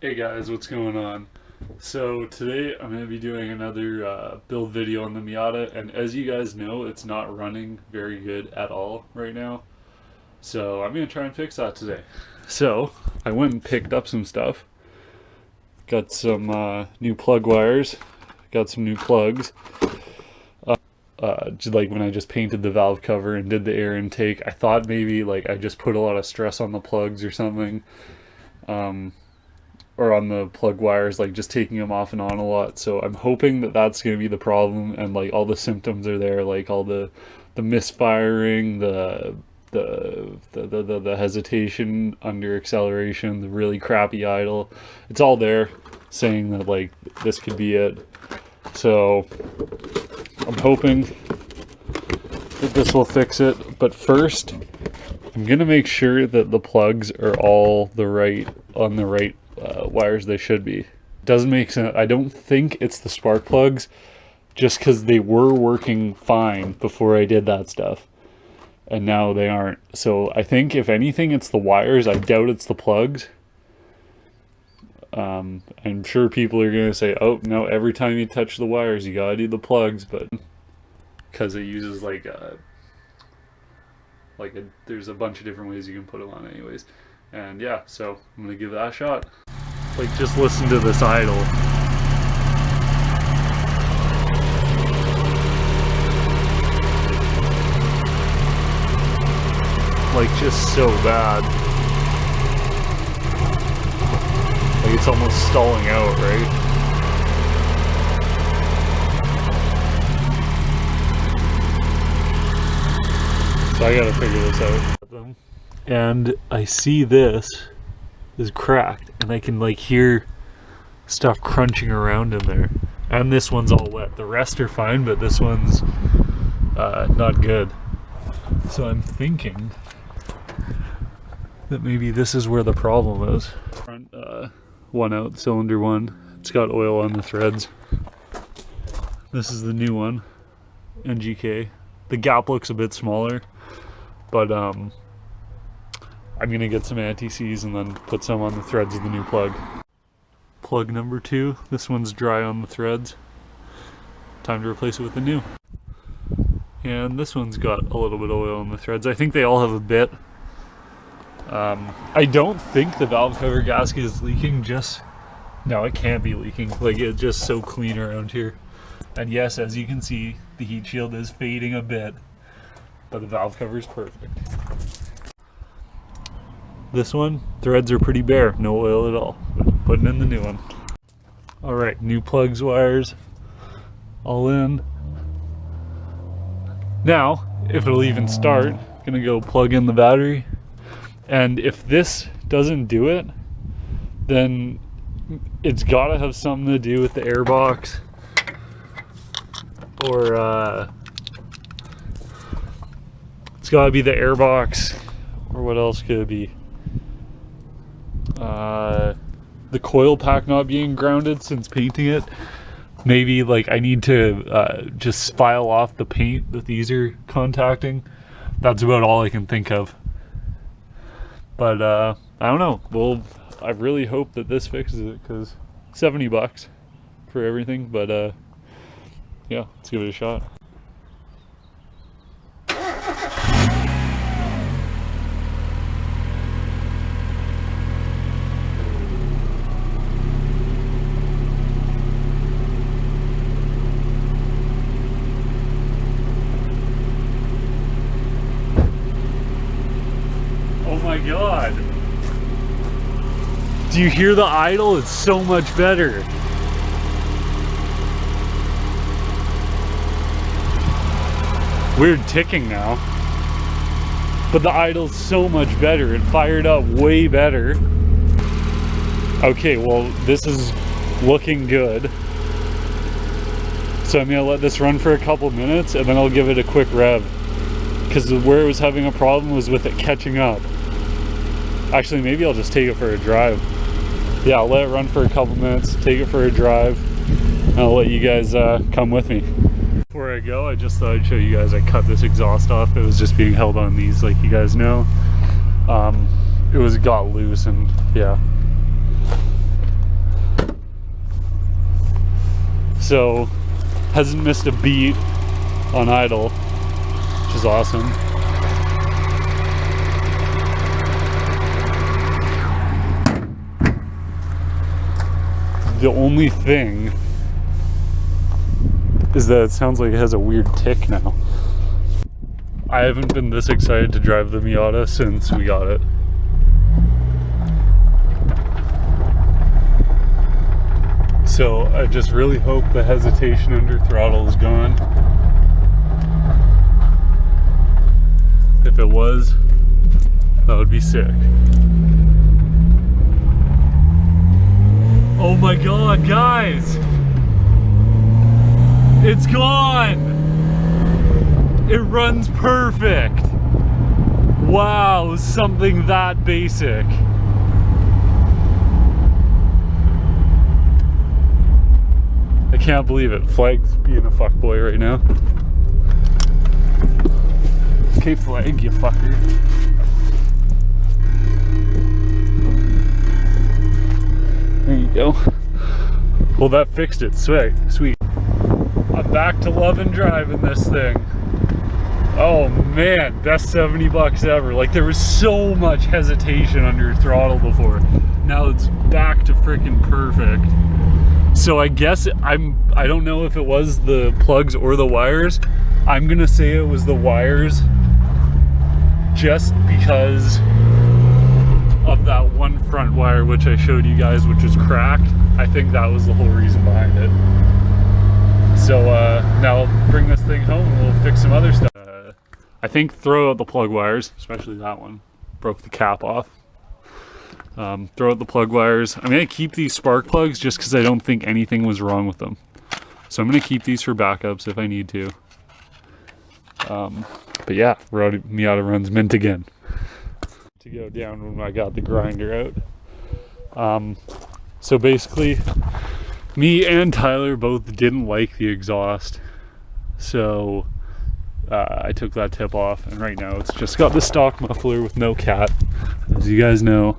Hey guys, what's going on? So today I'm going to be doing another build video on the Miata, and as you guys know, it's not running very good at all right now. So I'm going to try and fix that today. So I went and picked up some stuff. Got some new plug wires. Got some new plugs. Just like when I just painted the valve cover and did the air intake, I thought maybe like I just put a lot of stress on the plugs or something. Or on the plug wires, like just taking them off and on a lot. So I'm hoping that that's going to be the problem, and like all the symptoms are there, like all the misfiring, the hesitation under acceleration, the really crappy idle. It's all there, saying that like this could be it. So I'm hoping that this will fix it. But first, I'm gonna make sure that the plugs are all on the right wires they should be. Doesn't make sense. I don't think it's the spark plugs, just because they were working fine before I did that stuff, and now they aren't. So I think if anything, it's the wires. I doubt it's the plugs. I'm sure people are gonna say, "Oh no, every time you touch the wires, you gotta do the plugs," but because it uses there's a bunch of different ways you can put them on anyways. And yeah, so I'm gonna give that a shot. Like, just listen to this idle. Like, just so bad. Like, it's almost stalling out, right? So I gotta figure this out. And I see this is cracked, and I can like hear stuff crunching around in there. And this one's all wet. The rest are fine, but this one's not good. So I'm thinking that maybe this is where the problem is. Front one out, cylinder one. It's got oil on the threads. This is the new one, NGK. The gap looks a bit smaller, but I'm gonna get some anti-seize and then put some on the threads of the new plug. Plug number 2. This one's dry on the threads. Time to replace it with the new. And this one's got a little bit of oil on the threads. I think they all have a bit. I don't think the valve cover gasket is leaking. No, it can't be leaking. Like, it's just so clean around here. And yes, as you can see, the heat shield is fading a bit, but the valve cover is perfect. This one, threads are pretty bare, no oil at all. Putting in the new one. Alright, new plugs, wires, all in. Now, if it'll even start, gonna go plug in the battery. And if this doesn't do it, then it's gotta have something to do with the airbox. Or, it's gotta be the airbox. Or what else could it be? The coil pack not being grounded since painting it. Maybe like I need to just file off the paint that these are contacting. That's about all I can think of. But I don't know. Well, I really hope that this fixes it, because $70 for everything. But yeah, let's give it a shot. Oh my god. Do you hear the idle? It's so much better. Weird ticking now. But the idle's so much better. It fired up way better. Okay, well, this is looking good. So I'm gonna let this run for a couple minutes, and then I'll give it a quick rev. Because where it was having a problem was with it catching up. Actually, maybe I'll just take it for a drive. Yeah, I'll let it run for a couple minutes, take it for a drive, and I'll let you guys come with me. Before I go, I just thought I'd show you guys I cut this exhaust off. It was just being held on these, like you guys know. It got loose, and yeah. So hasn't missed a beat on idle, which is awesome. The only thing is that it sounds like it has a weird tick now. I haven't been this excited to drive the Miata since we got it. So I just really hope the hesitation under throttle is gone. If it was, that would be sick. Oh my god, guys! It's gone! It runs perfect! Wow, something that basic. I can't believe it. Flag's being a fuckboy right now. Okay, Flag, you fucker. There you go. Well, that fixed it. Sweet. Sweet. I'm back to loving driving this thing. Oh man, best 70 bucks ever. Like, there was so much hesitation under throttle before. Now it's back to freaking perfect. So I guess I don't know if it was the plugs or the wires. I'm gonna say it was the wires, just because of that one front wire which I showed you guys, which was cracked. I think that was the whole reason behind it. So now I'll bring this thing home and we'll fix some other stuff. I think throw out the plug wires, especially that one. Broke the cap off. Throw out the plug wires. I'm going to keep these spark plugs just because I don't think anything was wrong with them. So I'm going to keep these for backups if I need to. But yeah, Miata runs mint again. To go down when I got the grinder out. So basically, me and Tyler both didn't like the exhaust. So I took that tip off, and right now it's just got the stock muffler with no cat, as you guys know.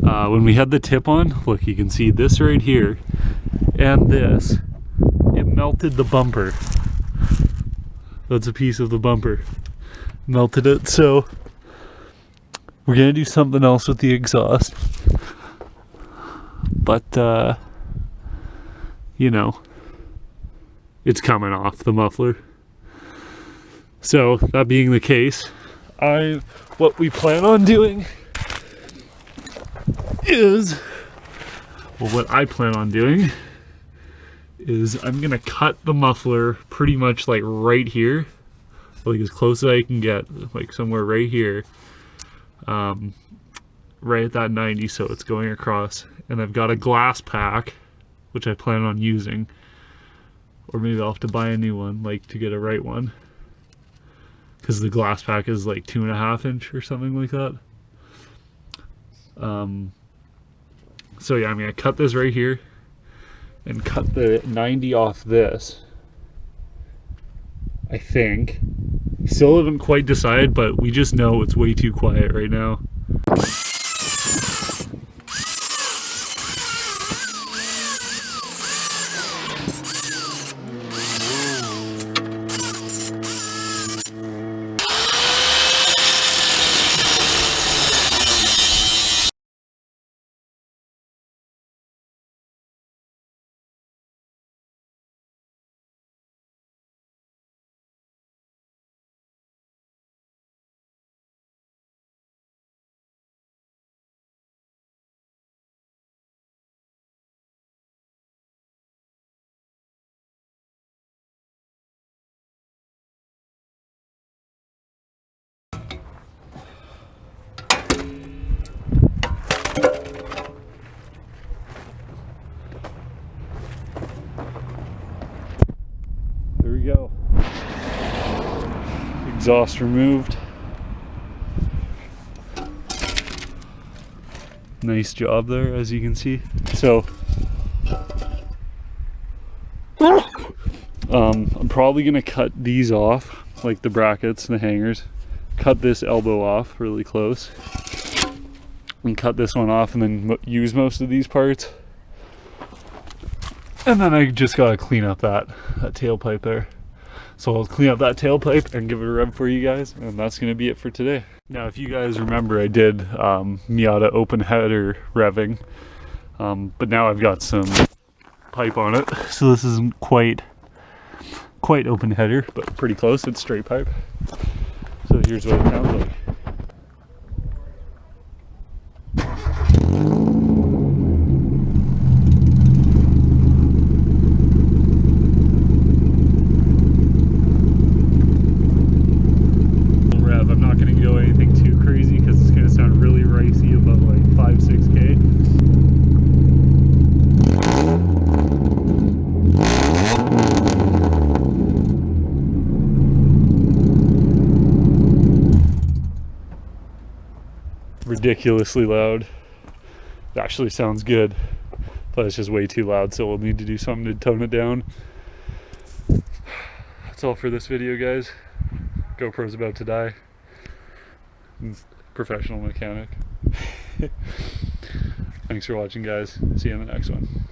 When we had the tip on, look, you can see this right here and this, it melted the bumper. That's a piece of the bumper, melted it. So we're gonna do something else with the exhaust, but you know, it's coming off the muffler. So that being the case, what we plan on doing is, well, what I plan on doing is I'm gonna cut the muffler pretty much like right here, like as close as I can get, like somewhere right here, right at that 90, so it's going across. And I've got a glass pack which I plan on using, or maybe I'll have to buy a new one, like, to get a right one, because the glass pack is like 2.5 inch or something like that. So yeah, I'm gonna cut this right here and cut the 90 off this, I think. Still haven't quite decided, but we just know it's way too quiet right now. There we go. Exhaust removed. Nice job there, as you can see. So I'm probably gonna cut these off, like the brackets and the hangers. Cut this elbow off really close, and cut this one off, and then use most of these parts. And then I just gotta clean up that tailpipe there. So I'll clean up that tailpipe and give it a rev for you guys, and that's gonna be it for today. Now, if you guys remember, I did Miata open header revving, but now I've got some pipe on it, so this isn't quite open header, but pretty close. It's straight pipe. So here's what it sounds like. Rev. I'm not going to go anything too crazy because it's going to sound really ricey above like 5-6K. Ridiculously loud. It actually sounds good, but it's just way too loud, so we'll need to do something to tone it down. That's all for this video, guys. GoPro's about to die. Professional mechanic. Thanks for watching, guys. See you in the next one.